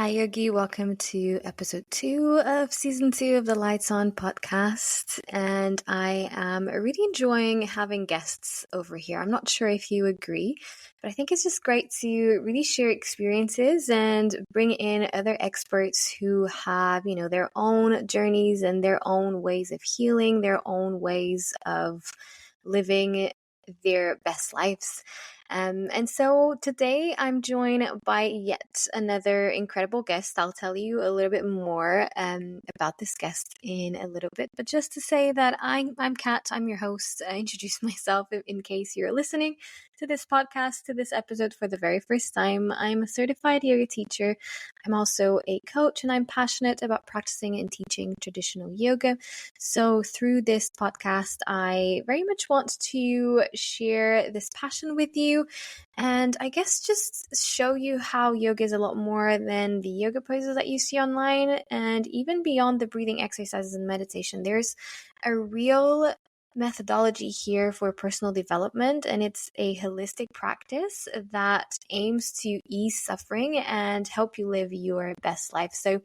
Hi, Yogi. Welcome to episode 2 of season 2 of the Lights On podcast. And I am really enjoying having guests over here. I'm not sure if you agree, but I think it's just great to really share experiences and bring in other experts who have, their own journeys and their own ways of healing, their own ways of living their best lives. And so today I'm joined by yet another incredible guest. I'll tell you a little bit more about this guest in a little bit. But just to say that I'm Kat, I'm your host. I introduce myself in case you're listening to this podcast, to this episode for the very first time. I'm a certified yoga teacher. I'm also a coach, and I'm passionate about practicing and teaching traditional yoga. So through this podcast, I very much want to share this passion with you, and I guess just show you how yoga is a lot more than the yoga poses that you see online, and even beyond the breathing exercises and meditation. There's a real methodology here for personal development, and it's a holistic practice that aims to ease suffering and help you live your best life. So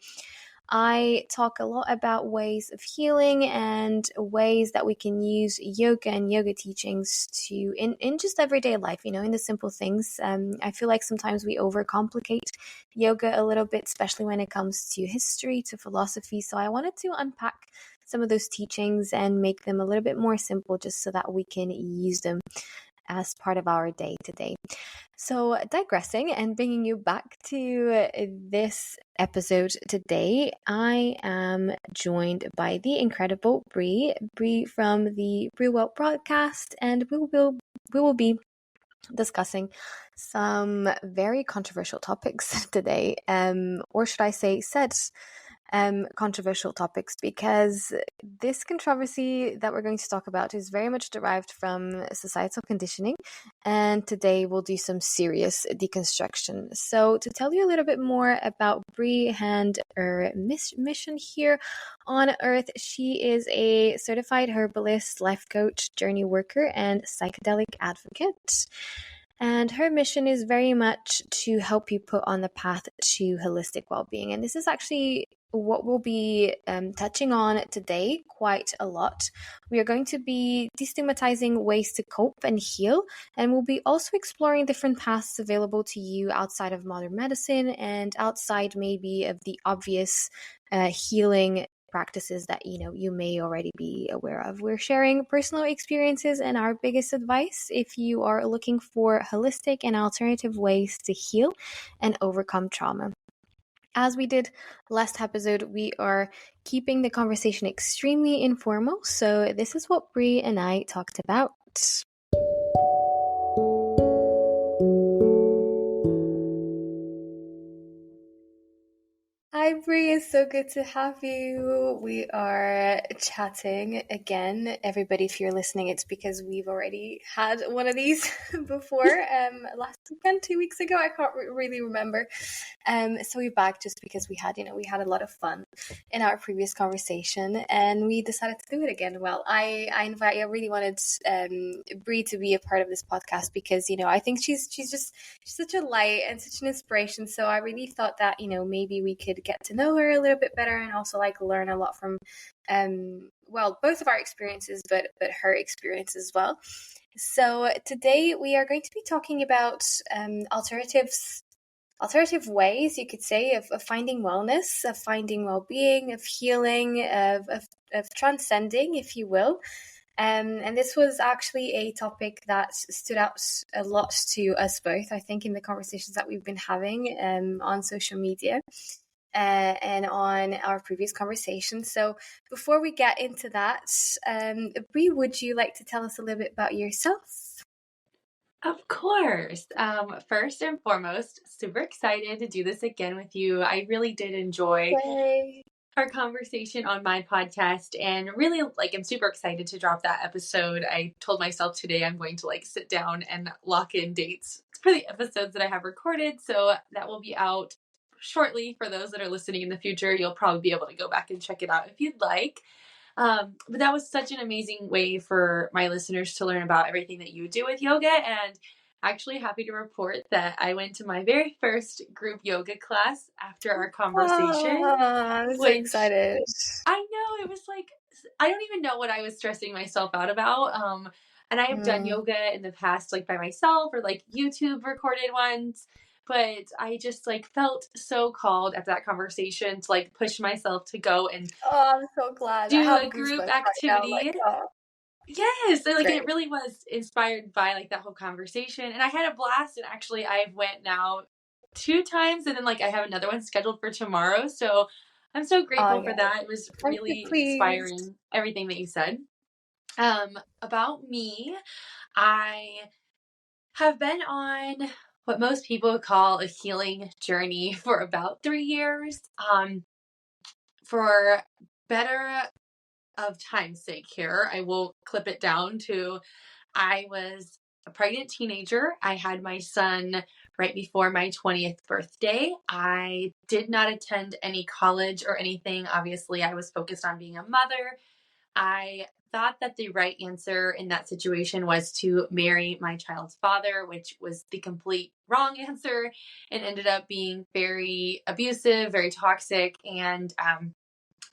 I talk a lot about ways of healing and ways that we can use yoga and yoga teachings to in just everyday life, in the simple things. I feel like sometimes we overcomplicate yoga a little bit, especially when it comes to history, to philosophy. So I wanted to unpack some of those teachings and make them a little bit more simple, just so that we can use them as part of our day to day. So digressing and bringing you back to this episode today, I am joined by the incredible Brie from the Brie Well Broadcast, and we will be discussing some very controversial topics today, or should I say controversial topics, because this controversy that we're going to talk about is very much derived from societal conditioning, and today we'll do some serious deconstruction. So to tell you a little bit more about Brie and her mission here on Earth, she is a certified herbalist, life coach, journey worker, and psychedelic advocate. And her mission is very much to help you put on the path to holistic well-being. And this is actually what we'll be touching on today quite a lot. We are going to be destigmatizing ways to cope and heal, and we'll be also exploring different paths available to you outside of modern medicine and outside maybe of the obvious healing practices that you may already be aware of. We're sharing personal experiences and our biggest advice if you are looking for holistic and alternative ways to heal and overcome trauma. As we did last episode, we are keeping the conversation extremely informal, so this is what Brie and I talked about. Hi, Brie. It's so good to have you. We are chatting again. Everybody, if you're listening, it's because we've already had one of these before. Last weekend, 2 weeks ago, I can't really remember. So we're back just because we had a lot of fun in our previous conversation, and we decided to do it again. Well, I really wanted Brie to be a part of this podcast because I think she's such a light and such an inspiration. So I really thought that maybe we could get to know her a little bit better, and also learn a lot from both of our experiences, but her experience as well. So today we are going to be talking about alternative ways, you could say, of finding wellness, of finding well-being, of healing, of transcending, if you will. And this was actually a topic that stood out a lot to us both, I think, in the conversations that we've been having on social media and on our previous conversations. So before we get into that, Brie, would you like to tell us a little bit about yourself? Of course. First and foremost, super excited to do this again with you. I really did enjoy our conversation on my podcast, and really I'm super excited to drop that episode. I told myself today I'm going to sit down and lock in dates for the episodes that I have recorded. So that will be out shortly. For those that are listening in the future, you'll probably be able to go back and check it out if you'd like. But that was such an amazing way for my listeners to learn about everything that you do with yoga. And actually happy to report that I went to my very first group yoga class after our conversation, I'm so which excited. I know it was like, I don't even know what I was stressing myself out about. And I have done yoga in the past, like by myself or like YouTube recorded ones. But I just like felt so called after that conversation to like push myself to go and Oh, I'm so glad. I do have a goosebumps group right now. Like, activity. oh, Yes, so, like, great. it really was inspired by, like, that whole conversation, and I had a blast, and actually, I've went now 2 times, and then, like, I have another one scheduled for tomorrow, so I'm so Oh, grateful for yeah. that. It was I'm so really pleased. inspiring, everything that you said. About me, I have been on what most people would call a healing journey for about 3 years. For better of time's sake here, I will clip it down to I was a pregnant teenager. I had my son right before my 20th birthday. I did not attend any college or anything. Obviously, I was focused on being a mother. I thought that the right answer in that situation was to marry my child's father, which was the complete wrong answer and ended up being very abusive, very toxic, and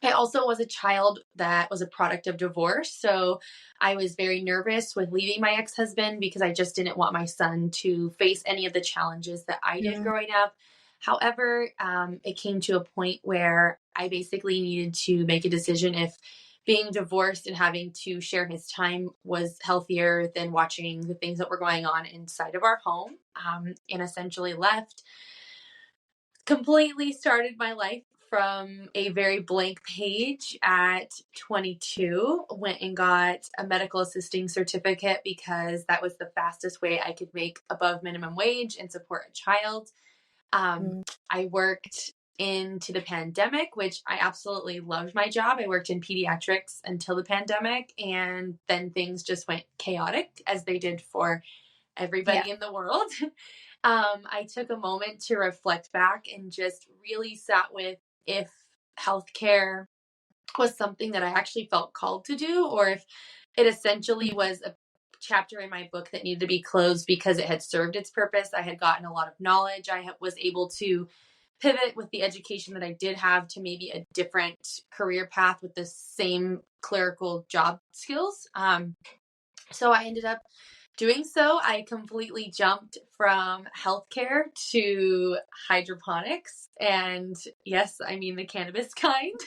I also was a child that was a product of divorce. So I was very nervous with leaving my ex husband because I just didn't want my son to face any of the challenges that I did Mm. growing up. However, it came to a point where I basically needed to make a decision if being divorced and having to share his time was healthier than watching the things that were going on inside of our home, and essentially left, completely started my life from a very blank page at 22. Went and got a medical assisting certificate because that was the fastest way I could make above minimum wage and support a child. um, Mm. I worked into the pandemic, which I absolutely loved my job. I worked in pediatrics until the pandemic, and then things just went chaotic as they did for Yeah. everybody in the world. I took a moment to reflect back and just really sat with if healthcare was something that I actually felt called to do, or if it essentially Mm. was a chapter in my book that needed to be closed because it had served its purpose. I had gotten a lot of knowledge. Was able to pivot with the education that I did have to maybe a different career path with the same clerical job skills. So I ended up doing so. I completely jumped from healthcare to hydroponics. And yes, I mean the cannabis kind.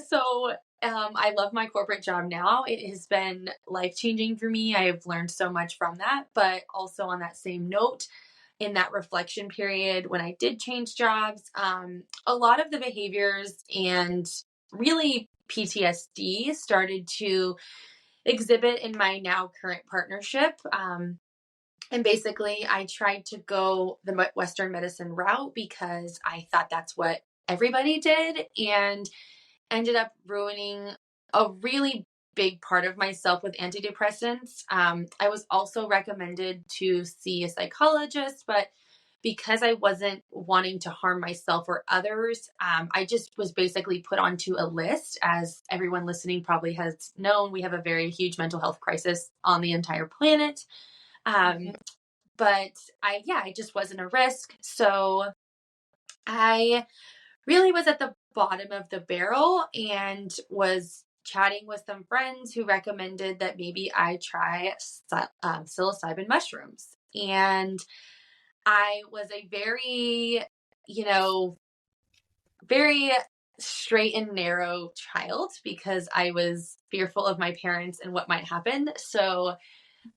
So I love my corporate job now. It has been life changing for me. I have learned so much from that. But also, on that same note, in that reflection period, when I did change jobs, a lot of the behaviors and really PTSD started to exhibit in my now current partnership. And basically, I tried to go the Western medicine route because I thought that's what everybody did, and ended up ruining a really big part of myself with antidepressants. I was also recommended to see a psychologist, but because I wasn't wanting to harm myself or others, I just was basically put onto a list. As everyone listening probably has known, we have a very huge mental health crisis on the entire planet. Um, Yeah. but I just wasn't a risk. So I really was at the bottom of the barrel and was chatting with some friends who recommended that maybe I try psilocybin mushrooms. And I was a very, you know, very straight and narrow child because I was fearful of my parents and what might happen. So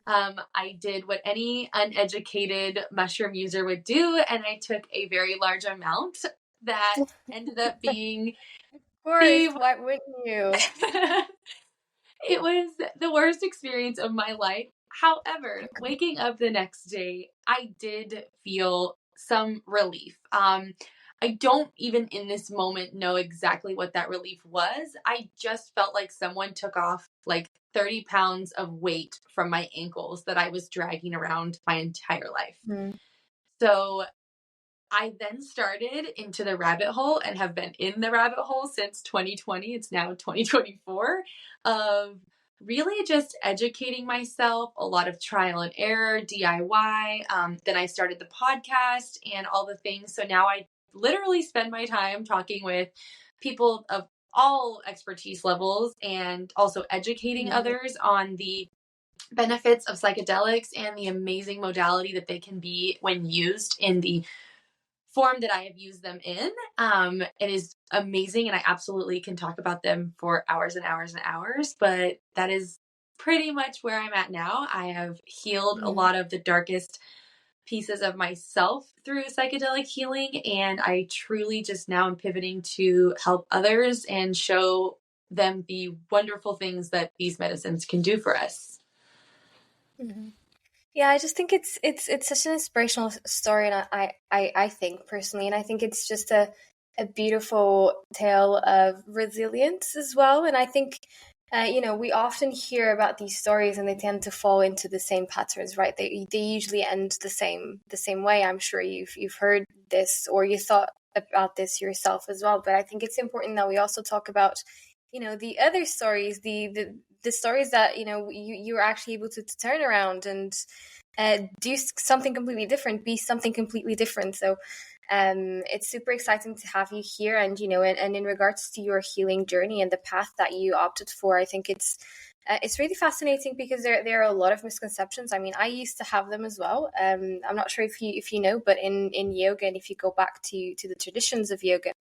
I did what any uneducated mushroom user would do, and I took a very large amount that ended up being Of course. the Why wouldn't you? it was the worst experience of my life. However, waking up the next day, I did feel some relief. I don't even in this moment know exactly what that relief was. I just felt like someone took off like 30 pounds of weight from my ankles that I was dragging around my entire life. Mm. So I then started into the rabbit hole and have been in the rabbit hole since 2020. It's now 2024 of really just educating myself, a lot of trial and error, DIY. Then I started the podcast and all the things. So now I literally spend my time talking with people of all expertise levels and also educating others on the benefits of psychedelics and the amazing modality that they can be when used in the form that I have used them in. It is amazing, and I absolutely can talk about them for hours and hours and hours, but that is pretty much where I'm at now. I have healed a lot of the darkest pieces of myself through psychedelic healing, and I truly just now am pivoting to help others and show them the wonderful things that these medicines can do for us. Yeah, I just think it's such an inspirational story, and I think personally, and I think it's just a beautiful tale of resilience as well. And I think we often hear about these stories, and they tend to fall into the same patterns, right? They usually end the same way. I'm sure you've heard this, or you thought about this yourself as well. But I think it's important that we also talk about the other stories, the stories that you were actually able to turn around and do something completely different, be something completely different. So it's super exciting to have you here, and and in regards to your healing journey and the path that you opted for, I think it's really fascinating, because there are a lot of misconceptions. I mean, I used to have them as well. I'm not sure if you know, but in yoga, and if you go back to the traditions of yoga,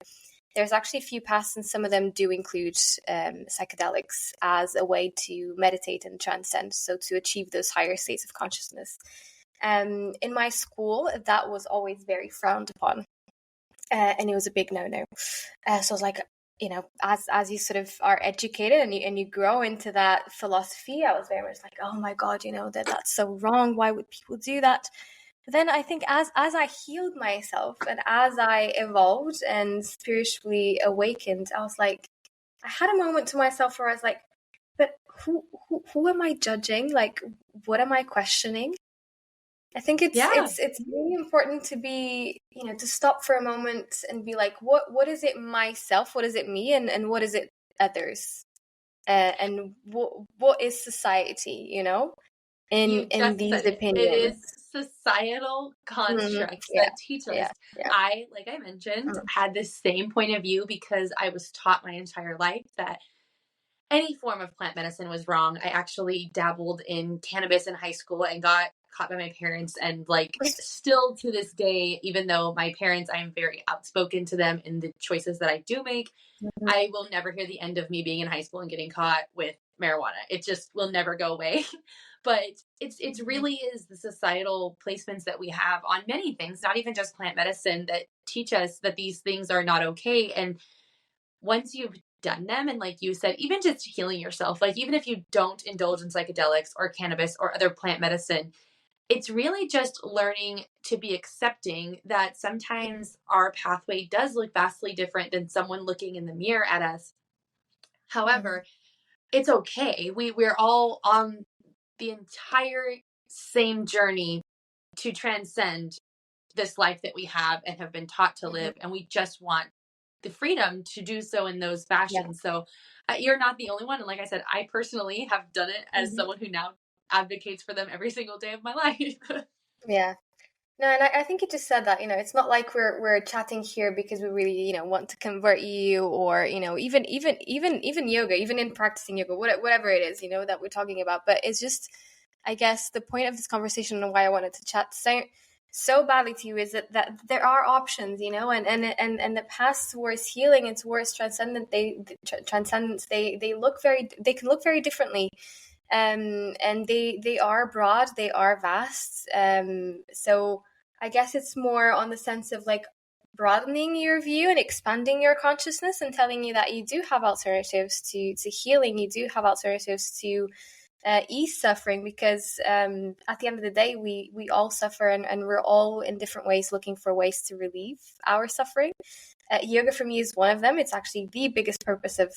there's actually a few paths, and some of them do include psychedelics as a way to meditate and transcend, so to achieve those higher states of consciousness. In my school, that was always very frowned upon, and it was a big no-no. So I was like, as you sort of are educated and you grow into that philosophy, I was very much like, oh my God, that's so wrong. Why would people do that? But then I think as I healed myself and as I evolved and spiritually awakened, I was like, I had a moment to myself where I was like, but who am I judging? Like, what am I questioning? I think it's really important to be, to stop for a moment and be like, what is it myself? What is it me? And what is it others? And what is society, in these opinions? It is societal constructs that teach us. Yeah. I, like I mentioned, had this same point of view because I was taught my entire life that any form of plant medicine was wrong. I actually dabbled in cannabis in high school and got caught by my parents, and still to this day, even though my parents, I am very outspoken to them in the choices that I do make, I will never hear the end of me being in high school and getting caught with marijuana. It just will never go away. But it's really is the societal placements that we have on many things, not even just plant medicine, that teach us that these things are not okay. And once you've done them, and like you said, even just healing yourself, like even if you don't indulge in psychedelics or cannabis or other plant medicine, it's really just learning to be accepting that sometimes our pathway does look vastly different than someone looking in the mirror at us. However, it's okay. We're all on the entire same journey to transcend this life that we have and have been taught to live. And we just want the freedom to do so in those fashions. So you're not the only one. And like I said, I personally have done it as someone who now advocates for them every single day of my life. Yeah. No, and I think you just said that, it's not like we're chatting here because we really, want to convert you, or, even yoga, even in practicing yoga, whatever it is, that we're talking about. But it's just, I guess, the point of this conversation and why I wanted to chat so badly to you is that there are options, and the paths towards healing and towards transcendence, they can look very differently. And they are broad, they are vast. So I guess it's more on the sense of like broadening your view and expanding your consciousness, and telling you that you do have alternatives to healing, you do have alternatives to ease suffering, because at the end of the day, we all suffer, and we're all in different ways looking for ways to relieve our suffering. Yoga for me is one of them. It's actually the biggest purpose of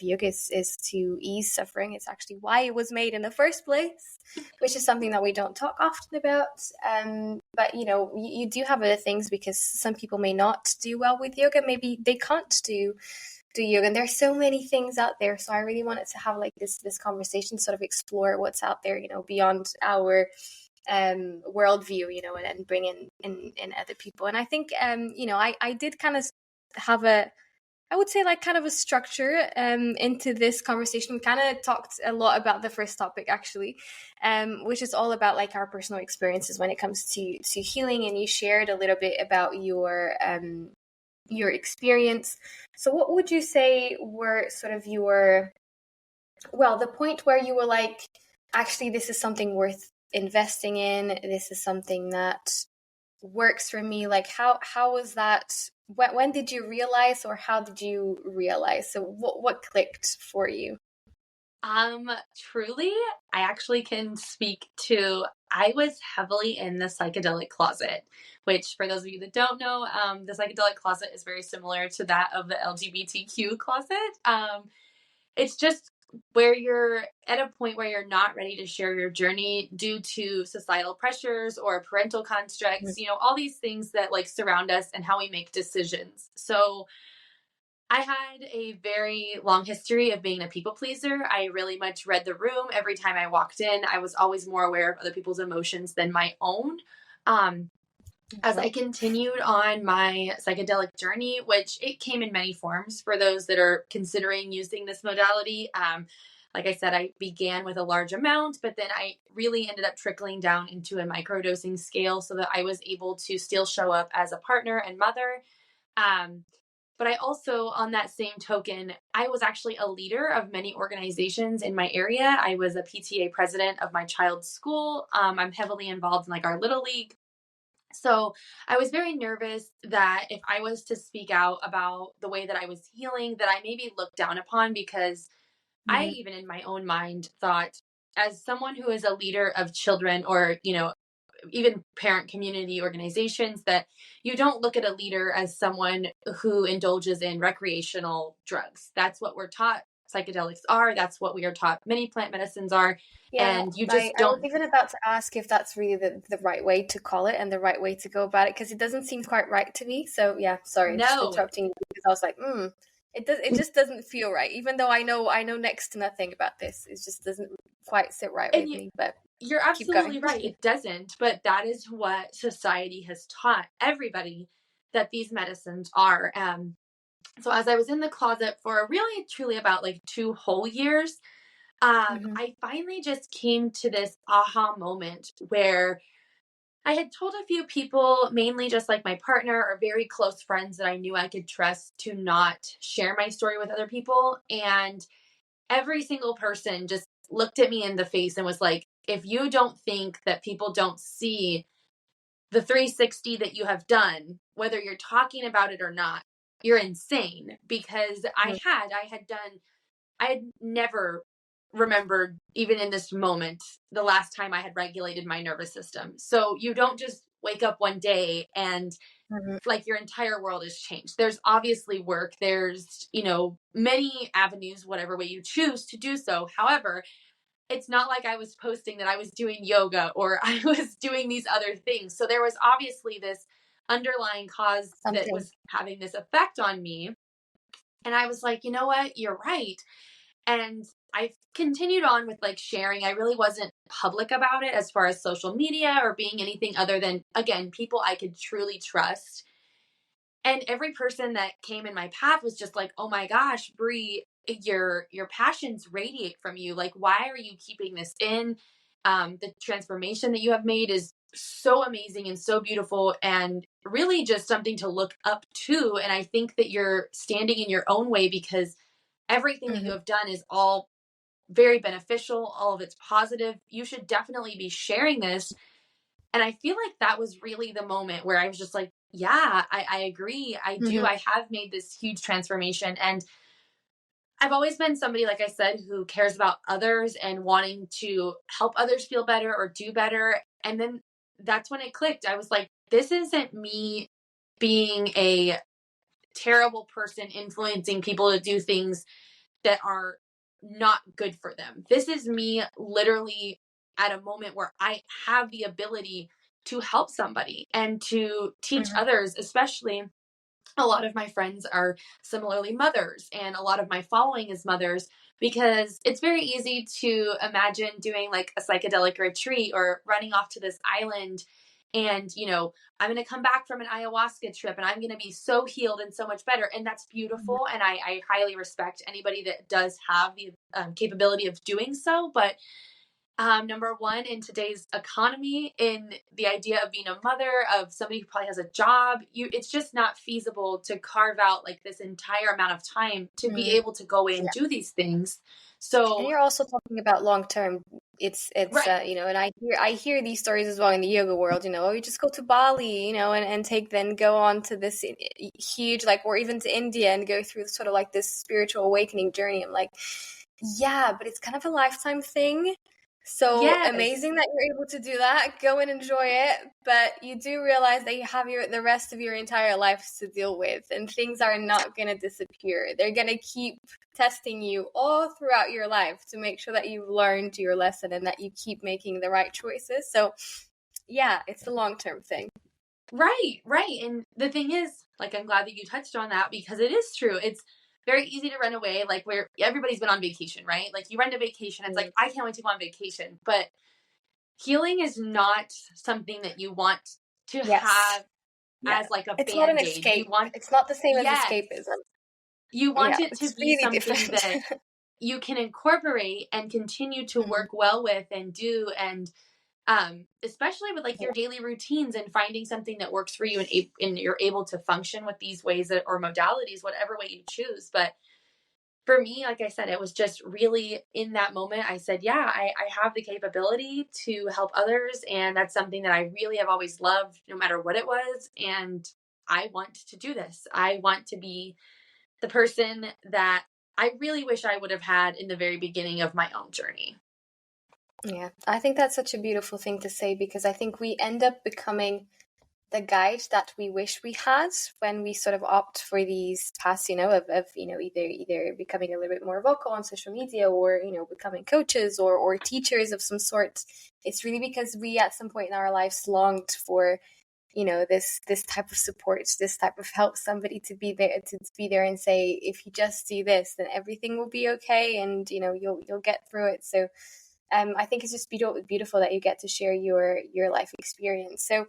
yoga is to ease suffering. It's actually why it was made in the first place, which is something that we don't talk often about. But you do have other things, because some people may not do well with yoga. Maybe they can't do do yoga, and there's so many things out there. So I really wanted to have like this conversation, sort of explore what's out there, beyond our worldview, and bring in other people. And I think I did kind of have I would say like kind of a structure into this conversation. We kind of talked a lot about the first topic actually, which is all about like our personal experiences when it comes to healing. And you shared a little bit about your experience. So what would you say were sort of the point where you were like, actually, this is something worth investing in. This is something that works for me. Like how was that? When did you realize, or how did you realize? So what clicked for you? Truly, I actually can speak to, I was heavily in the psychedelic closet, which for those of you that don't know, the psychedelic closet is very similar to that of the LGBTQ closet. It's just where you're at a point where you're not ready to share your journey due to societal pressures or parental constructs, all these things that like surround us and how we make decisions. So I had a very long history of being a people pleaser. I really much read the room. Every time I walked in, I was always more aware of other people's emotions than my own. As I continued on my psychedelic journey, which it came in many forms for those that are considering using this modality. Like I said, I began with a large amount, but then I really ended up trickling down into a microdosing scale so that I was able to still show up as a partner and mother. But I also, on that same token, I was actually a leader of many organizations in my area. I was a PTA president of my child's school. I'm heavily involved in like our Little League. So I was very nervous that if I was to speak out about the way that I was healing, that I may be looked down upon, because I even in my own mind thought, as someone who is a leader of children, or, even parent community organizations, that you don't look at a leader as someone who indulges in recreational drugs. That's what we're taught psychedelics are. That's what we are taught many plant medicines are. Yeah, And you just I was don't. even about to ask if that's really the right way to call it and the right way to go about it, because it doesn't seem quite right to me. So yeah, sorry, just No. interrupting you, because I was like, it just doesn't feel right. Even though I know next to nothing about this, it just doesn't quite sit right And with me. But you're keep going. absolutely right. It doesn't, but that is what society has taught everybody, that these medicines are. So as I was in the closet for really truly about like 2 whole years, I finally just came to this aha moment where I had told a few people, mainly just like my partner or very close friends that I knew I could trust, to not share my story with other people. And every single person just looked at me in the face and was like, if you don't think that people don't see the 360 that you have done, whether you're talking about it or not, you're insane. Because I had never remembered, even in this moment, the last time I had regulated my nervous system. So you don't just wake up one day and like your entire world has changed. There's obviously work. There's, many avenues, whatever way you choose to do so. However, it's not like I was posting that I was doing yoga or I was doing these other things. So there was obviously this underlying cause that Something. was having this effect on me. And I was like, you know what? You're right. And I continued on with like sharing. I really wasn't public about it as far as social media or being anything other than, again, people I could truly trust. And every person that came in my path was just like, oh my gosh, Brie, your passions radiate from you. Like, why are you keeping this in? The transformation that you have made is so amazing and so beautiful, and really just something to look up to. And I think that you're standing in your own way, because everything that you have done is all very beneficial. All of it's positive. You should definitely be sharing this. And I feel like that was really the moment where I was just like, yeah, I agree. I do. I have made this huge transformation. And I've always been somebody, like I said, who cares about others and wanting to help others feel better or do better. And then that's when it clicked. I was like, this isn't me being a terrible person influencing people to do things that are not good for them. This is me literally at a moment where I have the ability to help somebody and to teach others, especially a lot of my friends are similarly mothers, and a lot of my following is mothers, because it's very easy to imagine doing like a psychedelic retreat or running off to this island. And, I'm going to come back from an ayahuasca trip and I'm going to be so healed and so much better. And that's beautiful. And I highly respect anybody that does have the capability of doing so. But number one, in today's economy, in the idea of being a mother, of somebody who probably has a job, it's just not feasible to carve out like this entire amount of time to be able to go in and do these things. So, and you're also talking about long term. It's right. and I hear these stories as well in the yoga world. Oh, you just go to Bali, and go on to this huge, like, or even to India and go through sort of like this spiritual awakening journey. I'm like, yeah, but it's kind of a lifetime thing. So Yes. amazing that you're able to do that. Go and enjoy it, but you do realize that you have the rest of your entire life to deal with, and things are not going to disappear. They're going to keep testing you all throughout your life to make sure that you've learned your lesson and that you keep making the right choices. So yeah, it's a long-term thing. Right. And the thing is, like, I'm glad that you touched on that, because it is true. It's very easy to run away. Like, where everybody's been on vacation, right? Like, you run to vacation. It's like, I can't wait to go on vacation. But healing is not something that you want to have as like a it's not an band-aid. escape. It's not the same as escapism. You want it to be really something different. that you can incorporate and continue to work well with and do. And especially with like your daily routines, and finding something that works for you, and you're able to function with these ways or modalities, whatever way you choose. But for me, like I said, it was just really in that moment, I said, yeah, I have the capability to help others. And that's something that I really have always loved, no matter what it was. And I want to do this. I want to be the person that I really wish I would have had in the very beginning of my own journey. Yeah, I think that's such a beautiful thing to say, because I think we end up becoming the guide that we wish we had when we sort of opt for these paths, of either becoming a little bit more vocal on social media, or, becoming coaches or teachers of some sort. It's really because we at some point in our lives longed for, this type of support, this type of help, somebody to be there and say, if you just do this, then everything will be okay, and you'll get through it. So I think it's just beautiful that you get to share your life experience. So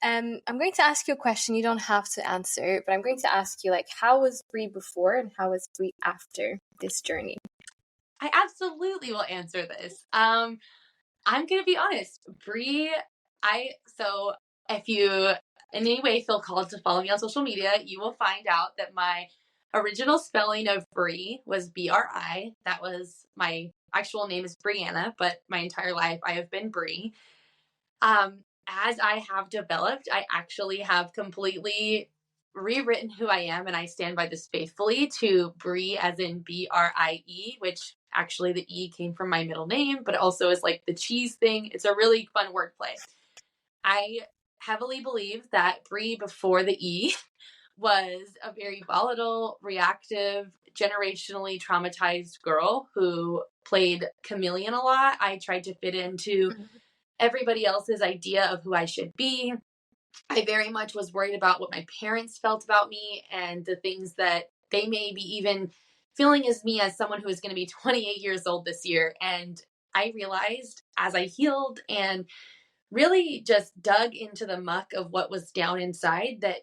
I'm going to ask you a question. You don't have to answer, but I'm going to ask you, like, how was Brie before and how was Brie after this journey? I absolutely will answer this. I'm going to be honest. Brie, so if you in any way feel called to follow me on social media, you will find out that my original spelling of Brie was Bri. That was my actual name is Brianna, but my entire life I have been Brie. As I have developed, I actually have completely rewritten who I am, and I stand by this faithfully, to Brie, as in Brie, which actually the E came from my middle name, but it also is like the cheese thing. It's a really fun wordplay. I heavily believe that Brie before the E was a very volatile, reactive, generationally traumatized girl who played chameleon a lot. I tried to fit into everybody else's idea of who I should be. I very much was worried about what my parents felt about me, and the things that they may be even feeling as me, as someone who is going to be 28 years old this year. And I realized as I healed and really just dug into the muck of what was down inside, that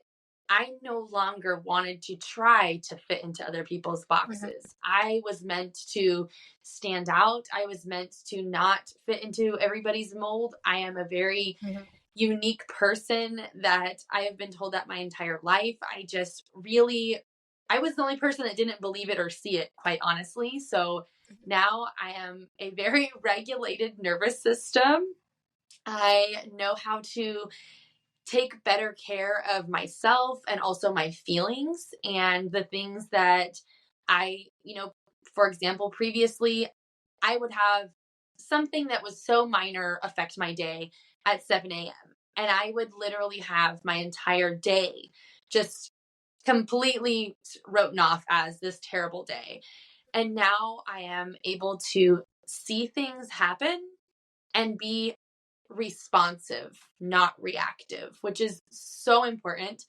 I no longer wanted to try to fit into other people's boxes. I was meant to stand out. I was meant to not fit into everybody's mold. I am a very unique person that I have been told that my entire life. I was the only person that didn't believe it or see it, quite honestly. So now I am a very regulated nervous system. I know how to take better care of myself and also my feelings, and the things that for example, previously I would have something that was so minor affect my day at 7 a.m. And I would literally have my entire day just completely written off as this terrible day. And now I am able to see things happen and be responsive, not reactive, which is so important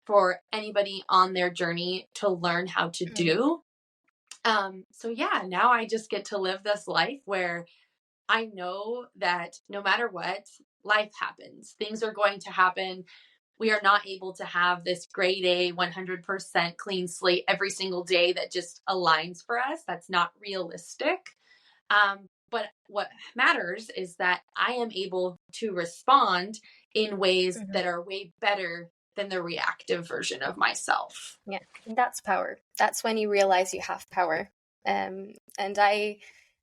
for anybody on their journey to learn how to do. So yeah, now I just get to live this life where I know that no matter what, life happens. Things are going to happen. We are not able to have this grade A, 100% clean slate every single day that just aligns for us. That's not realistic. But what matters is that I am able to respond in ways that are way better than the reactive version of myself. Yeah, and that's power. That's when you realize you have power. And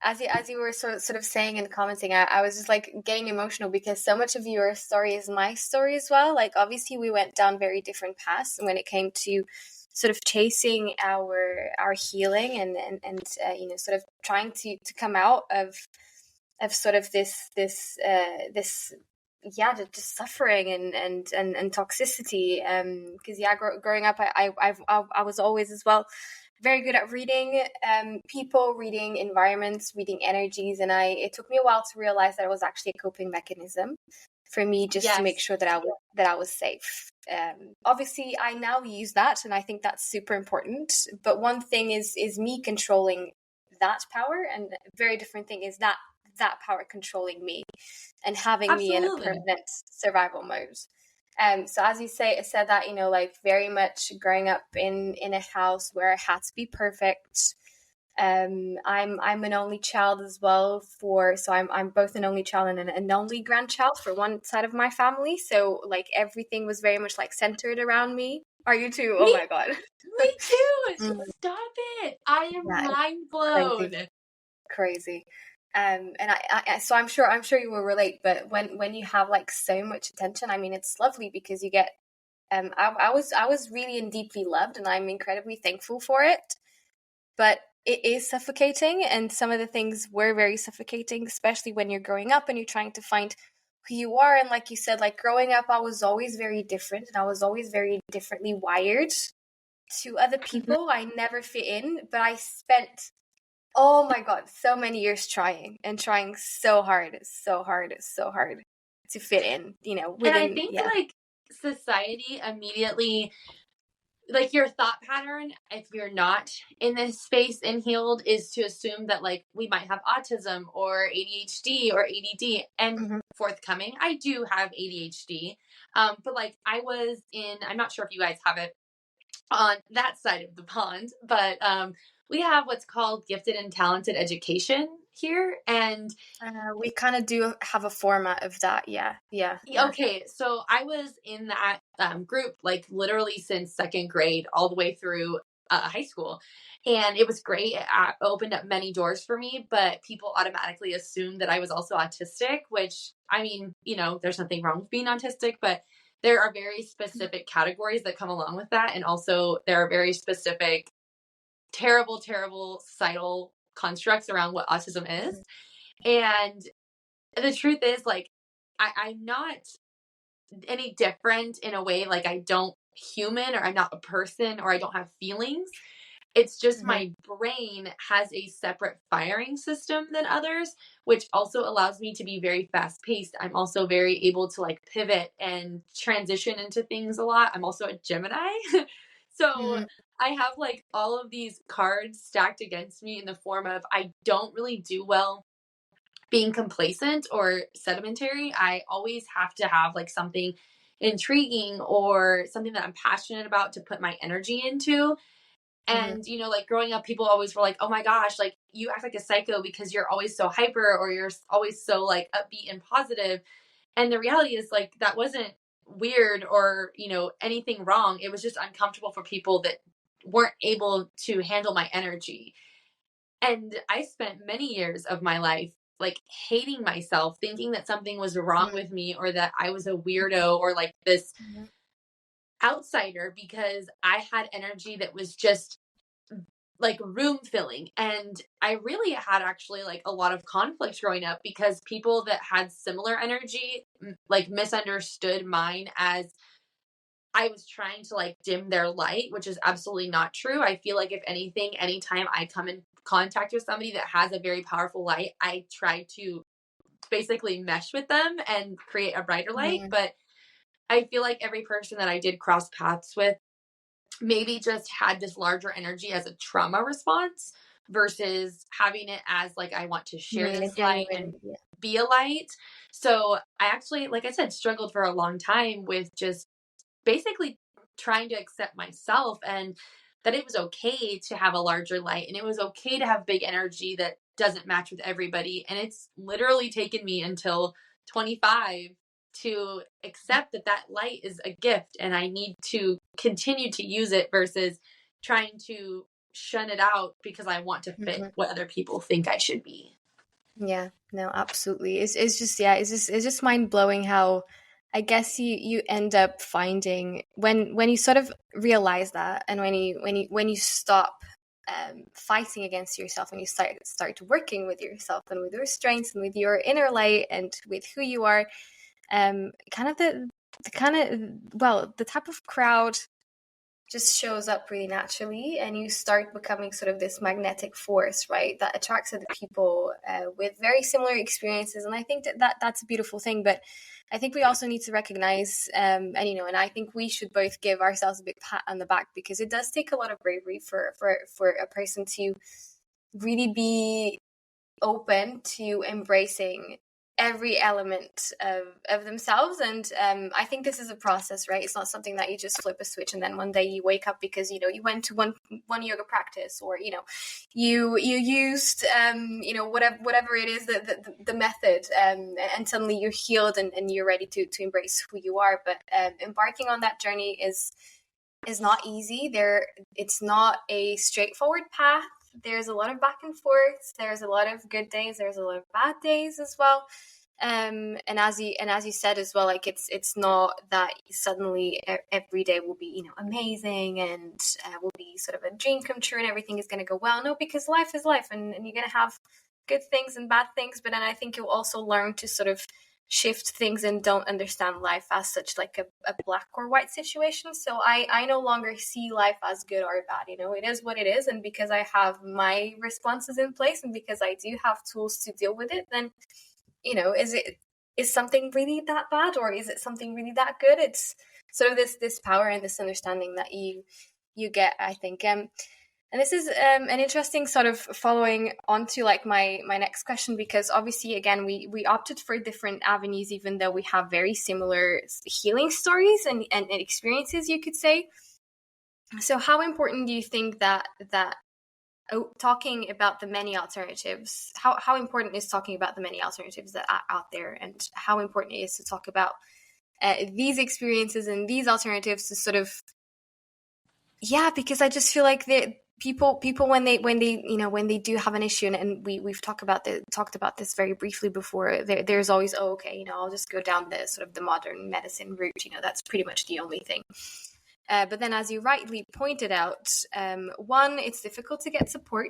as you were sort of saying and commenting, I was just like getting emotional because so much of your story is my story as well. Like obviously we went down very different paths when it came to sort of chasing our healing and you know, sort of trying to come out of sort of this yeah, just suffering and toxicity. Because yeah, growing up, I was always as well very good at reading people, reading environments, reading energies, and it took me a while to realize that it was actually a coping mechanism for me, just to make sure that I was safe. Obviously, I now use that, and I think that's super important. But one thing is me controlling that power, and a very different thing is that power controlling me and having me in a permanent survival mode. So as you said that, you know, like very much growing up in a house where I had to be perfect. I'm an only child as well so I'm both an only child and an only grandchild for one side of my family. So like everything was very much like centered around me. Are you too? Oh my God. Me too. Stop it. I am mind blown. Crazy. And so I'm sure you will relate, but when you have like so much attention, I mean, it's lovely because you get, I was really and deeply loved, and I'm incredibly thankful for it, but it is suffocating, and some of the things were very suffocating, especially when you're growing up and you're trying to find who you are. And like you said, like growing up, I was always very different, and I was always very differently wired to other people. I never fit in, but I spent, oh my God, so many years trying so hard to fit in, you know, within. And I think like society immediately, like your thought pattern, if you're not in this space and healed, is to assume that like we might have autism or ADHD or ADD. And forthcoming, I do have ADHD. But like I'm not sure if you guys have it on that side of the pond, but we have what's called gifted and talented education here, and we kind of do have a format of that. Yeah. Okay, so I was in that group like literally since second grade all the way through high school, and it was great. It opened up many doors for me, but people automatically assumed that I was also autistic, which, I mean, you know, there's nothing wrong with being autistic, but there are very specific categories that come along with that. And also there are very specific, terrible societal constructs around what autism is. And the truth is, like, I'm not any different in a way. Like, I don't human, or I'm not a person, or I don't have feelings. It's just my brain has a separate firing system than others, which also allows me to be very fast paced. I'm also very able to like pivot and transition into things a lot. I'm also a Gemini. So I have like all of these cards stacked against me in the form of I don't really do well being complacent or sedimentary. I always have to have like something intriguing or something that I'm passionate about to put my energy into. And, you know, like growing up, people always were like, oh my gosh, like you act like a psycho because you're always so hyper or you're always so like upbeat and positive. And the reality is like, that wasn't weird or, you know, anything wrong. It was just uncomfortable for people that weren't able to handle my energy. And I spent many years of my life like hating myself, thinking that something was wrong with me or that I was a weirdo or like this outsider because I had energy that was just like room filling. And I really had actually like a lot of conflict growing up because people that had similar energy like misunderstood mine as I was trying to like dim their light, which is absolutely not true. I feel like if anything, anytime I come in contact with somebody that has a very powerful light, I try to basically mesh with them and create a brighter light. But I feel like every person that I did cross paths with maybe just had this larger energy as a trauma response versus having it as like, I want to share A this light and genuine, yeah. be a light. So I actually, like I said, struggled for a long time with just basically trying to accept myself and that it was okay to have a larger light and it was okay to have big energy that doesn't match with everybody. And it's literally taken me until 25 to accept that that light is a gift and I need to continue to use it versus trying to shun it out because I want to fit Mhm. what other people think I should be. Yeah, no, absolutely. It's just, yeah, it's just mind blowing how I guess you end up finding when you sort of realize that, and when you stop fighting against yourself, and you start working with yourself and with your strengths and with your inner light and with who you are, kind of the kind of, well, the type of crowd just shows up really naturally, and you start becoming sort of this magnetic force, right, that attracts other people with very similar experiences. And I think that's a beautiful thing. But I think we also need to recognize, and I think we should both give ourselves a big pat on the back, because it does take a lot of bravery for a person to really be open to embracing every element of themselves. And I think this is a process, right? It's not something that you just flip a switch and then one day you wake up because you went to one yoga practice, or you used whatever it is, the method, and suddenly you're healed and you're ready to embrace who you are. But embarking on that journey is not easy. It's not a straightforward path. There's a lot of back and forth. There's a lot of good days. There's a lot of bad days as well. And as you said as well, like it's not that suddenly every day will be amazing and will be sort of a dream come true and everything is going to go well. No, because life is life, and you're going to have good things and bad things. But then I think you'll also learn to sort of shift things and don't understand life as such like a black or white situation. So I no longer see life as good or bad. It is what it is, and because I have my responses in place and because I do have tools to deal with it, then is something really that bad, or is it something really that good? It's sort of this power and this understanding that you get, I think. And this is an interesting sort of following on to like my next question, because obviously, again, we opted for different avenues, even though we have very similar healing stories and experiences, you could say. So how important do you think that talking about the many alternatives, how important is talking about the many alternatives that are out there, and how important it is to talk about these experiences and these alternatives to sort of, yeah, because I just feel like people when they do have an issue, and we've talked about this very briefly before, there's always, oh, okay, I'll just go down the sort of the modern medicine route, that's pretty much the only thing. But then, as you rightly pointed out, one, it's difficult to get support,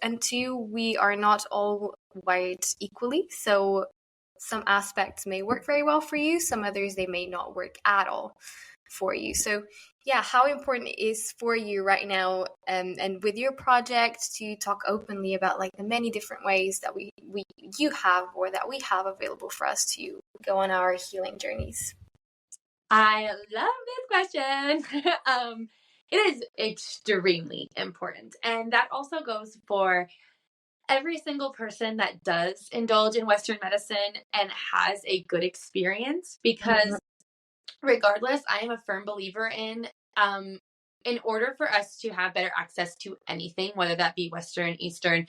and two, we are not all wired equally. So some aspects may work very well for you, some others, they may not work at all for you. So yeah, how important it is for you right now, and with your project, to talk openly about like the many different ways that you have, or that we have available for us to go on our healing journeys. I love this question. It is extremely important. And that also goes for every single person that does indulge in Western medicine and has a good experience, because regardless, I am a firm believer in order for us to have better access to anything, whether that be Western, Eastern,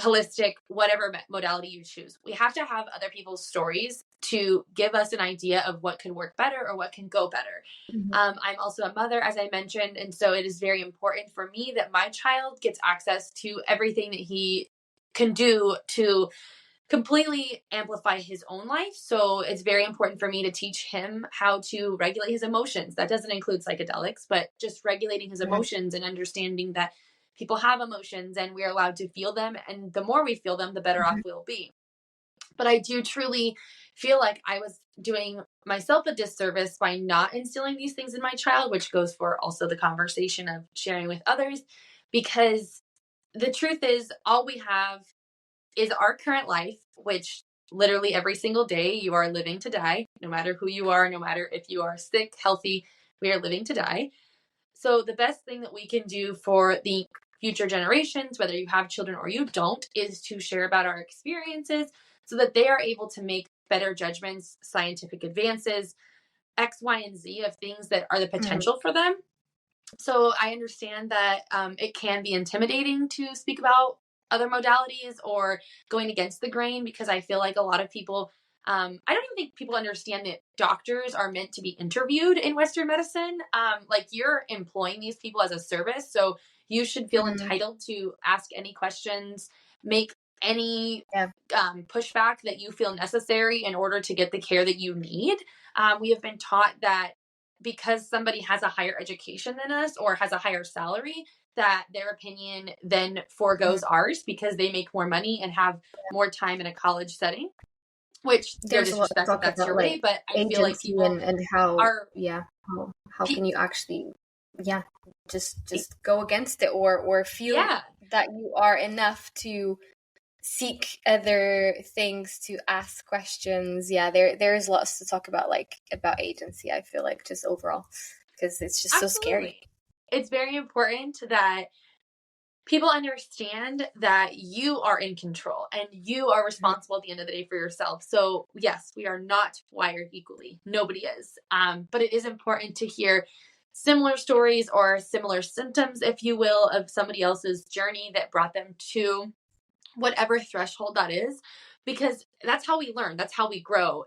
holistic, whatever modality you choose, we have to have other people's stories to give us an idea of what could work better or what can go better. I'm also a mother, as I mentioned, and so it is very important for me that my child gets access to everything that he can do to completely amplify his own life. So it's very important for me to teach him how to regulate his emotions. That doesn't include psychedelics, but just regulating his emotions and understanding that people have emotions and we're allowed to feel them. And the more we feel them, the better off we'll be. But I do truly feel like I was doing myself a disservice by not instilling these things in my child, which goes for also the conversation of sharing with others, because the truth is all we have is our current life, which literally every single day you are living to die, no matter who you are, no matter if you are sick, healthy, we are living to die. So the best thing that we can do for the future generations, whether you have children or you don't, is to share about our experiences so that they are able to make better judgments, scientific advances, X, Y, and Z of things that are the potential for them. So I understand that it can be intimidating to speak about other modalities or going against the grain, because I feel like a lot of people, I don't even think people understand that doctors are meant to be interviewed in Western medicine. Like, you're employing these people as a service. So you should feel entitled to ask any questions, make any pushback that you feel necessary in order to get the care that you need. We have been taught that because somebody has a higher education than us or has a higher salary, that their opinion then foregoes ours because they make more money and have more time in a college setting, which no There's a lot of disrespect if talk that's about your way, but I feel like agency people and how are how can you actually just go against it or feel that you are enough to seek other things, to ask questions. There's lots to talk about, like about agency, I feel like, just overall, because it's just so scary. It's very important that people understand that you are in control and you are responsible at the end of the day for yourself. So yes, we are not wired equally. Nobody is. But it is important to hear similar stories or similar symptoms, if you will, of somebody else's journey that brought them to whatever threshold that is, because that's how we learn. That's how we grow.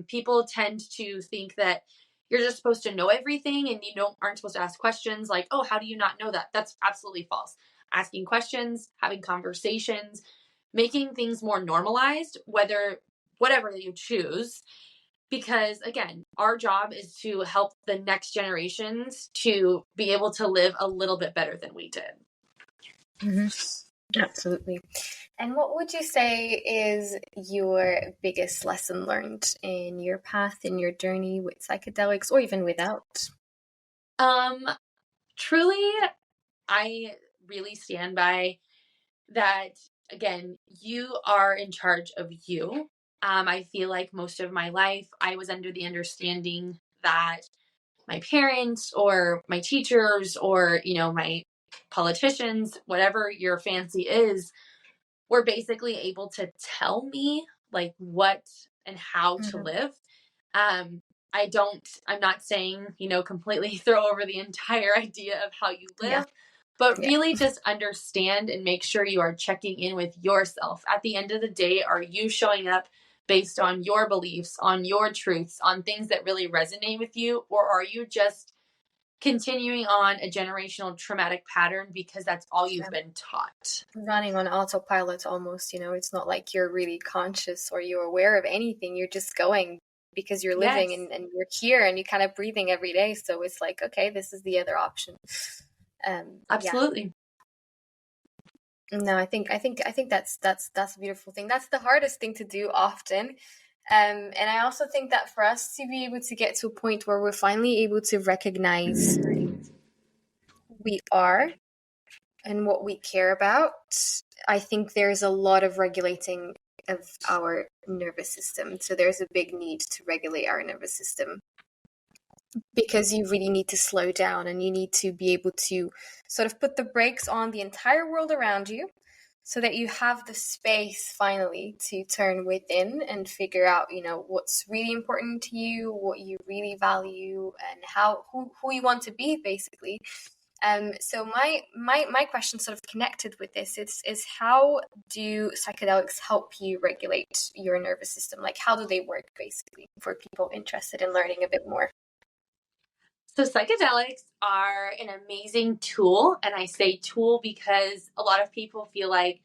People tend to think that you're just supposed to know everything and aren't supposed to ask questions like, oh, how do you not know that? That's absolutely false. Asking questions, having conversations, making things more normalized, whatever you choose. Because again, our job is to help the next generations to be able to live a little bit better than we did. Absolutely. And what would you say is your biggest lesson learned in your path, in your journey with psychedelics, or even without? Truly, I really stand by that. Again, you are in charge of you. I feel like most of my life, I was under the understanding that my parents or my teachers or, my politicians, whatever your fancy is, were basically able to tell me like what and how to live. I'm not saying, completely throw over the entire idea of how you live, but really just understand and make sure you are checking in with yourself. At the end of the day, are you showing up based on your beliefs, on your truths, on things that really resonate with you? Or are you just continuing on a generational traumatic pattern because that's all you've been taught? Running on autopilot almost, it's not like you're really conscious or you're aware of anything. You're just going because you're living and you're here and you're kind of breathing every day. So it's like, okay, this is the other option. Absolutely. No, I think that's a beautiful thing. That's the hardest thing to do often. And I also think that for us to be able to get to a point where we're finally able to recognize who we are and what we care about, I think there's a lot of regulating of our nervous system. So there's a big need to regulate our nervous system, because you really need to slow down and you need to be able to sort of put the brakes on the entire world around you so that you have the space finally to turn within and figure out, what's really important to you, what you really value, and who you want to be, basically. So my question, sort of connected with this, is how do psychedelics help you regulate your nervous system? Like, how do they work, basically, for people interested in learning a bit more? So psychedelics are an amazing tool. And I say tool because a lot of people feel like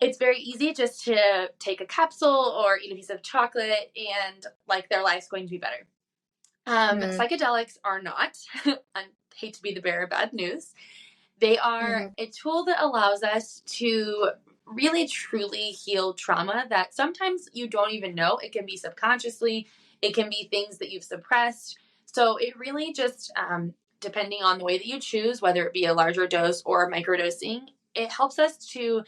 it's very easy just to take a capsule or eat a piece of chocolate and like their life's going to be better. Psychedelics are not. I hate to be the bearer of bad news. They are a tool that allows us to really truly heal trauma that sometimes you don't even know. It can be subconsciously. It can be things that you've suppressed. So it really just, depending on the way that you choose, whether it be a larger dose or microdosing, it helps us to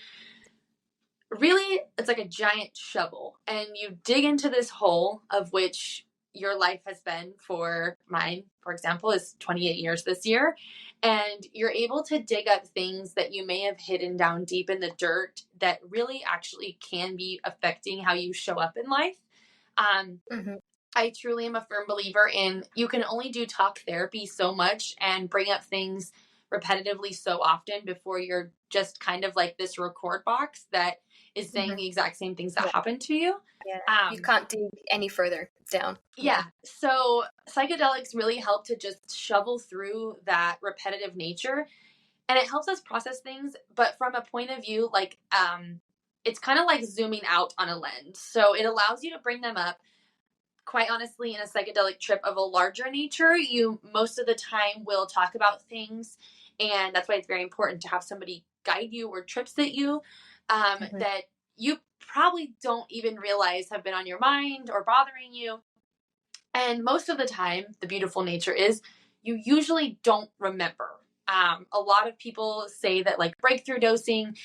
really, it's like a giant shovel, and you dig into this hole of which your life has been. For mine, for example, is 28 years this year. And you're able to dig up things that you may have hidden down deep in the dirt that really actually can be affecting how you show up in life. Mm-hmm. I truly am a firm believer in you can only do talk therapy so much and bring up things repetitively so often before you're just kind of like this record box that is saying Mm-hmm. the exact same things that Yeah. happened to you. Yeah. You can't dig any further down. Yeah. So psychedelics really help to just shovel through that repetitive nature, and it helps us process things, but from a point of view, like, it's kind of like zooming out on a lens. So it allows you to bring them up. Quite honestly, in a psychedelic trip of a larger nature, you most of the time will talk about things, and that's why it's very important to have somebody guide you or trip sit you, Mm-hmm. that you probably don't even realize have been on your mind or bothering you. And most of the time, the beautiful nature is you usually don't remember. A lot of people say that like breakthrough dosing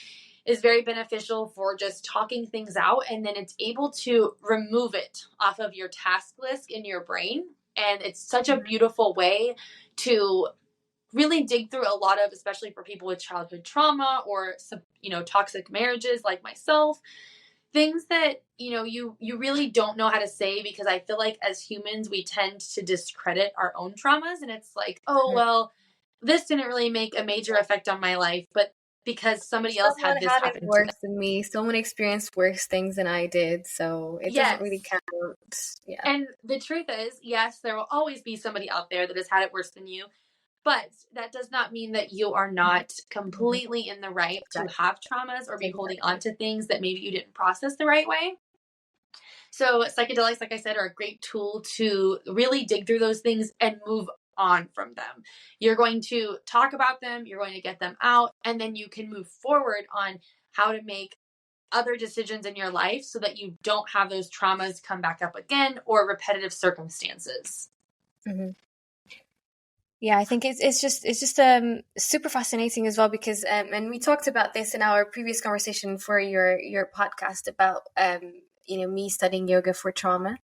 is very beneficial for just talking things out, and then it's able to remove it off of your task list in your brain. And it's such a beautiful way to really dig through a lot of, especially for people with childhood trauma or some, toxic marriages like myself, things that you really don't know how to say, because I feel like as humans we tend to discredit our own traumas, and it's like, oh Mm-hmm. well, this didn't really make a major effect on my life, but because somebody else Someone had this had it happen to them. worse than me. Someone experienced worse things than I did, so it doesn't really Yes. count. Yeah. And the truth is, yes, there will always be somebody out there that has had it worse than you, but that does not mean that you are not Mm-hmm. completely in the right to Exactly. have traumas or be holding on Exactly. to things that maybe you didn't process the right way. So psychedelics, like I said, are a great tool to really dig through those things and move on from them. You're going to talk about them, you're going to get them out, and then you can move forward on how to make other decisions in your life so that you don't have those traumas come back up again or repetitive circumstances. Mm-hmm. Yeah, I think it's just super fascinating as well because and we talked about this in our previous conversation for your podcast about me studying yoga for trauma.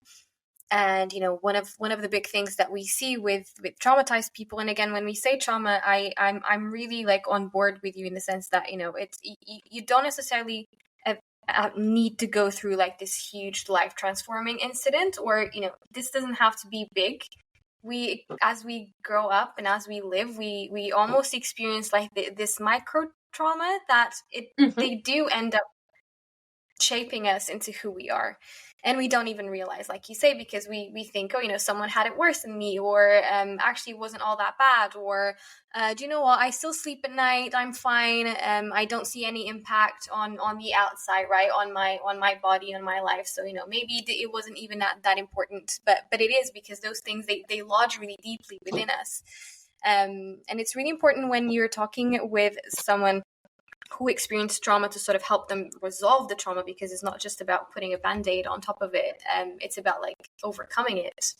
And one of the big things that we see with traumatized people, and again, when we say trauma, I'm really like on board with you in the sense that it's you don't necessarily need to go through like this huge life transforming incident, or this doesn't have to be big. We, as we grow up and as we live, we almost experience like this micro trauma that they do end up shaping us into who we are, and we don't even realize, like you say, because we think, oh, someone had it worse than me, or actually it wasn't all that bad, or do you know what, I still sleep at night, I'm fine, I don't see any impact on the outside, right, on my body, on my life, so maybe it wasn't even that important, but it is, because those things, they lodge really deeply within us. And it's really important when you're talking with someone who experienced trauma to sort of help them resolve the trauma, because it's not just about putting a band-aid on top of it, it's about like overcoming it.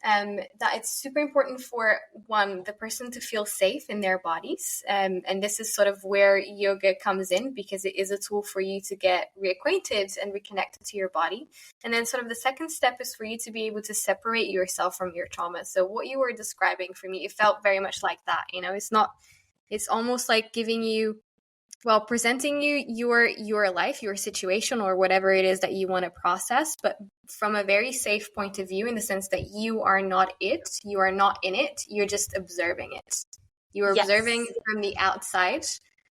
That it's super important for the person to feel safe in their bodies, and this is sort of where yoga comes in, because it is a tool for you to get reacquainted and reconnected to your body. And then sort of the second step is for you to be able to separate yourself from your trauma. So what you were describing, for me, it felt very much like that. It's almost like giving you, presenting you your life, your situation, or whatever it is that you want to process, but from a very safe point of view, in the sense that you are not it, you are not in it, you're just observing it. You're observing it from the outside.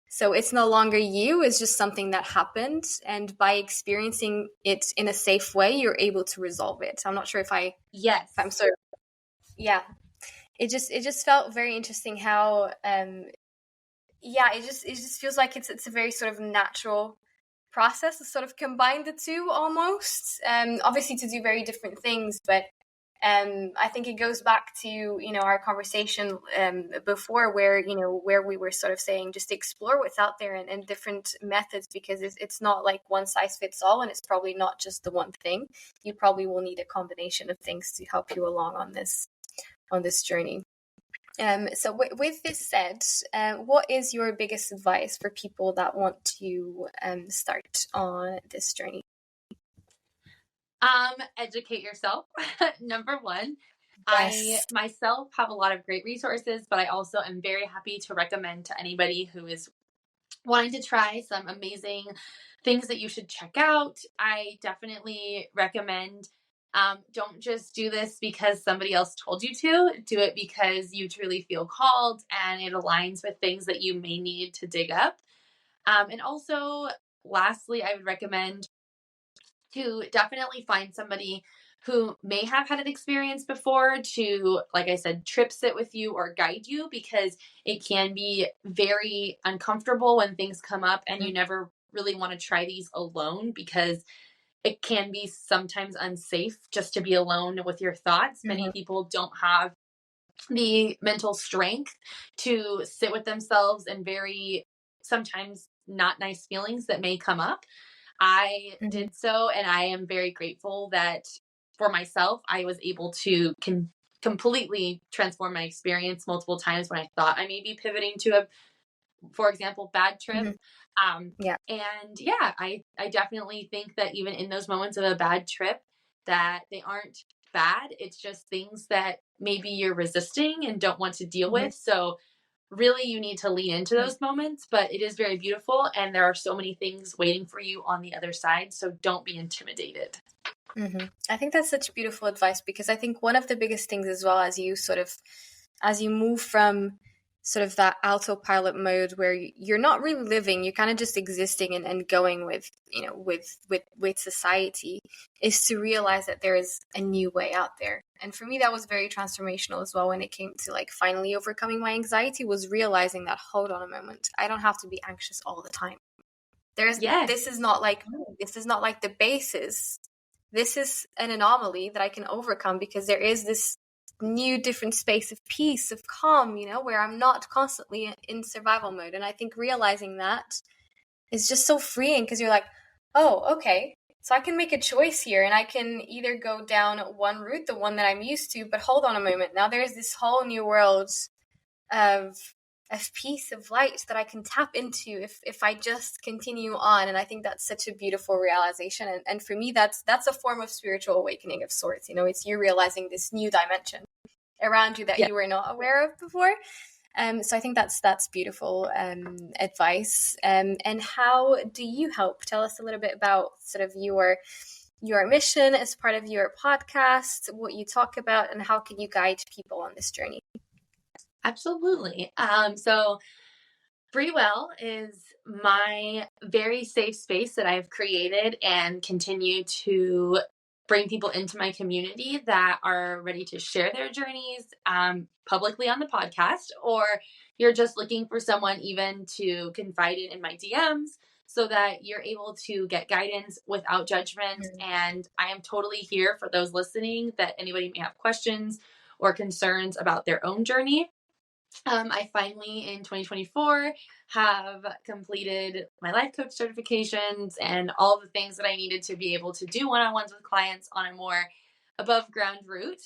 So it's no longer you, it's just something that happened. And by experiencing it in a safe way, you're able to resolve it. I'm not sure if I'm sort of, yeah. It just felt very interesting how it just feels like it's a very sort of natural process to sort of combine the two almost. Obviously to do very different things, but I think it goes back to our conversation before, where we were sort of saying just explore what's out there, and different methods, because it's not like one size fits all, and it's probably not just the one thing. You probably will need a combination of things to help you along on this journey. So with this said, what is your biggest advice for people that want to start on this journey? Educate yourself. Number one. I Yes. myself have a lot of great resources, but I also am very happy to recommend to anybody who is wanting to try some amazing things that you should check out. I definitely recommend don't just do this because somebody else told you to. Do it because you truly feel called and it aligns with things that you may need to dig up. And also, lastly, I would recommend to definitely find somebody who may have had an experience before to, like I said, trip sit with you or guide you, because it can be very uncomfortable when things come up and you never really want to try these alone, because it can be sometimes unsafe just to be alone with your thoughts. Many people don't have the mental strength to sit with themselves and very sometimes not nice feelings that may come up. I did so, and I am very grateful that for myself, I was able to completely transform my experience multiple times when I thought I may be pivoting to a, for example, bad trip. Yeah. And yeah, I definitely think that even in those moments of a bad trip, that they aren't bad. It's just things that maybe you're resisting and don't want to deal with. So really you need to lean into those moments, but it is very beautiful and there are so many things waiting for you on the other side, so don't be intimidated. I think that's such beautiful advice, because I think one of the biggest things as well, as you move from sort of that autopilot mode where you're not really living, you're kind of just existing and going with, with society, is to realize that there is a new way out there. And for me, that was very transformational as well when it came to like finally overcoming my anxiety, was realizing that, hold on a moment, I don't have to be anxious all the time. Yes. This is not like the basis. This is an anomaly that I can overcome, because there is this new different space of peace, of calm, where I'm not constantly in survival mode. And I think realizing that is just so freeing, because you're like, oh, okay, so I can make a choice here, and I can either go down one route, the one that I'm used to, but hold on a moment, now there's this whole new world of peace, of light that I can tap into if I just continue on. And I think that's such a beautiful realization. And for me, that's a form of spiritual awakening of sorts. It's you realizing this new dimension around you that you were not aware of before. So I think that's beautiful advice. And how do you help? Tell us a little bit about sort of your mission as part of your podcast, what you talk about, and how can you guide people on this journey? Absolutely. So Brie Well is my very safe space that I've created and continue to bring people into my community that are ready to share their journeys publicly on the podcast, or you're just looking for someone even to confide in my DMs so that you're able to get guidance without judgment. And I am totally here for those listening, that anybody may have questions or concerns about their own journey. I finally, in 2024, have completed my life coach certifications and all the things that I needed to be able to do one-on-ones with clients on a more above ground route.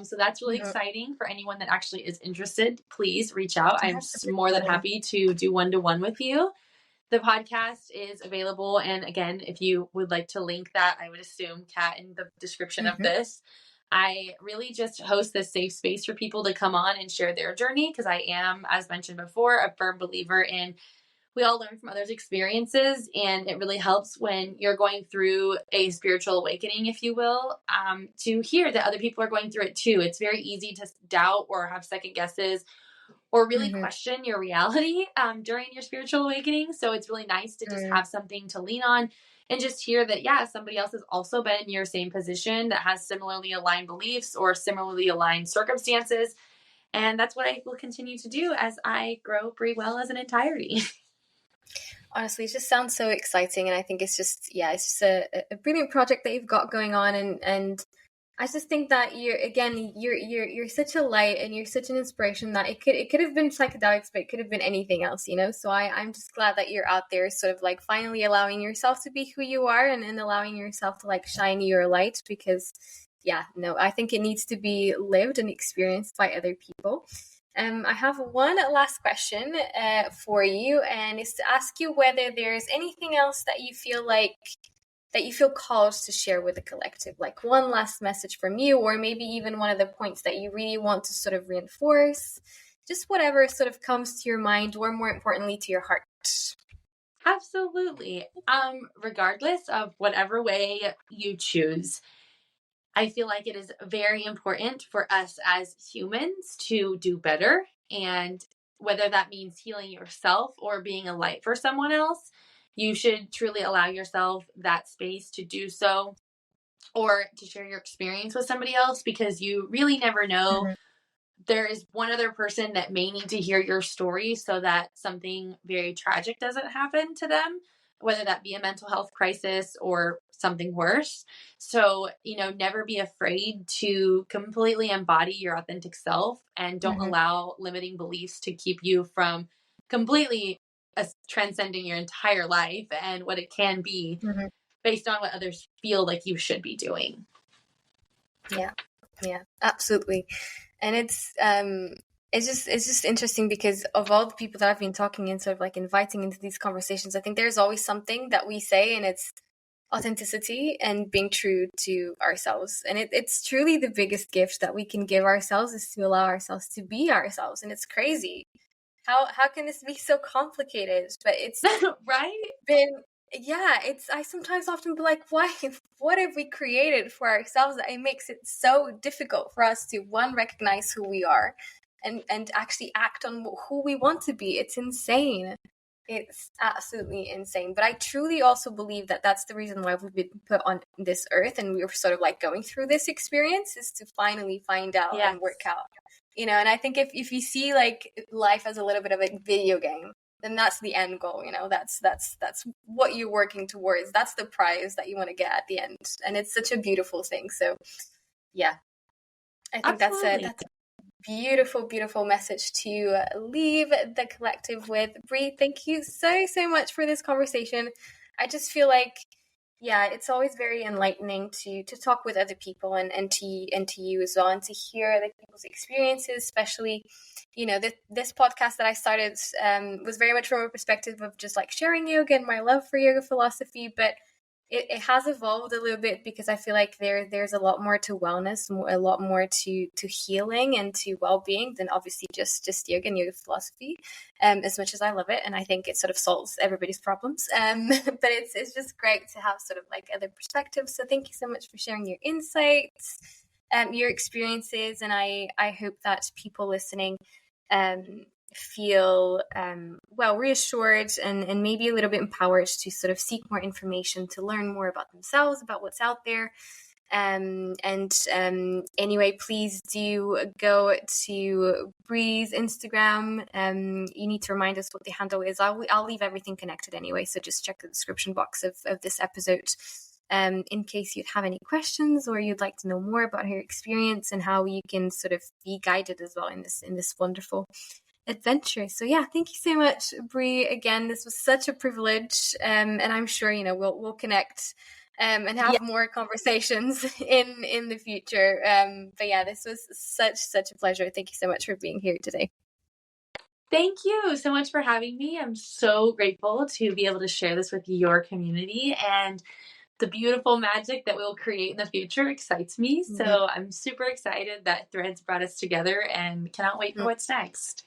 So that's really exciting for anyone that actually is interested. Please reach out. I'm more than happy to do one-to-one with you. The podcast is available. And again, if you would like to link that, I would assume, Kat, in the description of this. I really just host this safe space for people to come on and share their journey, because I am, as mentioned before, a firm believer in we all learn from others' experiences, and it really helps when you're going through a spiritual awakening, if you will, to hear that other people are going through it too. It's very easy to doubt or have second guesses or really question your reality during your spiritual awakening. So it's really nice to just have something to lean on and just hear that, yeah, somebody else has also been in your same position that has similarly aligned beliefs or similarly aligned circumstances. And that's what I will continue to do as I grow Brie Well as an entirety. Honestly, it just sounds so exciting, and I think it's just a brilliant project that you've got going on, and I just think that you're such a light, and you're such an inspiration, that it could have been psychedelics, but it could have been anything else, So I'm just glad that you're out there, sort of like finally allowing yourself to be who you are, and allowing yourself to like shine your light, because I think it needs to be lived and experienced by other people. I have one last question for you, and it's to ask you whether there's anything else that you feel like that you feel called to share with the collective, like one last message from you, or maybe even one of the points that you really want to sort of reinforce, just whatever sort of comes to your mind, or more importantly, to your heart. Absolutely. Regardless of whatever way you choose, I feel like it is very important for us as humans to do better. And whether that means healing yourself or being a light for someone else, you should truly allow yourself that space to do so or to share your experience with somebody else, because you really never know. Mm-hmm. There is one other person that may need to hear your story so that something very tragic doesn't happen to them, whether that be a mental health crisis or something worse. So, never be afraid to completely embody your authentic self, and don't Mm-hmm. allow limiting beliefs to keep you from completely transcending your entire life and what it can be Mm-hmm. based on what others feel like you should be doing. Yeah, absolutely. And it's just interesting because of all the people that I've been talking and sort of like inviting into these conversations, I think there's always something that we say, and it's authenticity and being true to ourselves. And it's truly the biggest gift that we can give ourselves, is to allow ourselves to be ourselves. And it's crazy. How can this be so complicated? But it's Right? been, yeah, it's, I sometimes often be like, why, what have we created for ourselves that it makes it so difficult for us to, one, recognize who we are, and actually act on who we want to be? It's insane. It's absolutely insane. But I truly also believe that that's the reason why we've been put on this earth, and we're sort of like going through this experience, is to finally find out Yes. and work out. And I think if you see like life as a little bit of a video game, then that's the end goal. That's what you're working towards. That's the prize that you want to get at the end, and it's such a beautiful thing. So yeah, I think Absolutely. that's beautiful message to leave the collective with. Brie, thank you so much for this conversation. I just feel like, yeah, it's always very enlightening to talk with other people, and to you as well, and to hear other people's experiences, especially this podcast that I started was very much from a perspective of just like sharing yoga and my love for yoga philosophy, but it has evolved a little bit because I feel like there's a lot more to wellness, a lot more to healing and to well-being than obviously just yoga and yoga philosophy. As much as I love it, and I think it sort of solves everybody's problems, but it's just great to have sort of like other perspectives. So thank you so much for sharing your insights, your experiences, and I hope that people listening feel reassured, and maybe a little bit empowered to sort of seek more information, to learn more about themselves, about what's out there. Anyway, please do go to Brie's Instagram. You need to remind us what the handle is. I'll leave everything connected anyway, so just check the description box of this episode in case you'd have any questions, or you'd like to know more about her experience and how you can sort of be guided as well in this wonderful adventure. So yeah, thank you so much, Brie. Again, this was such a privilege, and I'm sure we'll connect and have more conversations in the future. But yeah, this was such a pleasure. Thank you so much for being here today. Thank you so much for having me. I'm so grateful to be able to share this with your community, and the beautiful magic that we'll create in the future excites me. So I'm super excited that Threads brought us together, and cannot wait for what's next.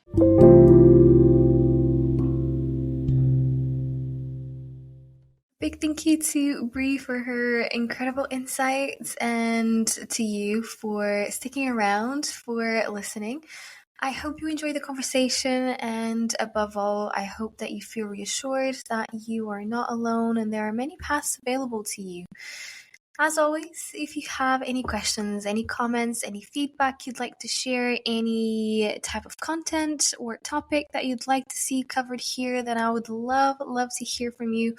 Big thank you to Brie for her incredible insights, and to you for sticking around, for listening. I hope you enjoyed the conversation, and above all, I hope that you feel reassured that you are not alone and there are many paths available to you. As always, if you have any questions, any comments, any feedback you'd like to share, any type of content or topic that you'd like to see covered here, then I would love to hear from you.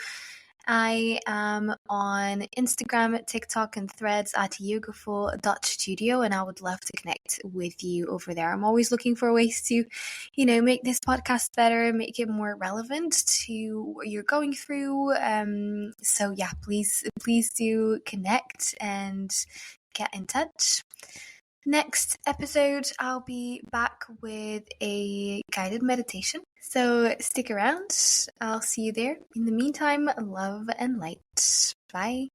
I am on Instagram, TikTok, and Threads at yogaful.studio, and I would love to connect with you over there. I'm always looking for ways to, make this podcast better, make it more relevant to what you're going through. So yeah, please do connect and get in touch. Next episode, I'll be back with a guided meditation. So stick around. I'll see you there. In the meantime, love and light. Bye.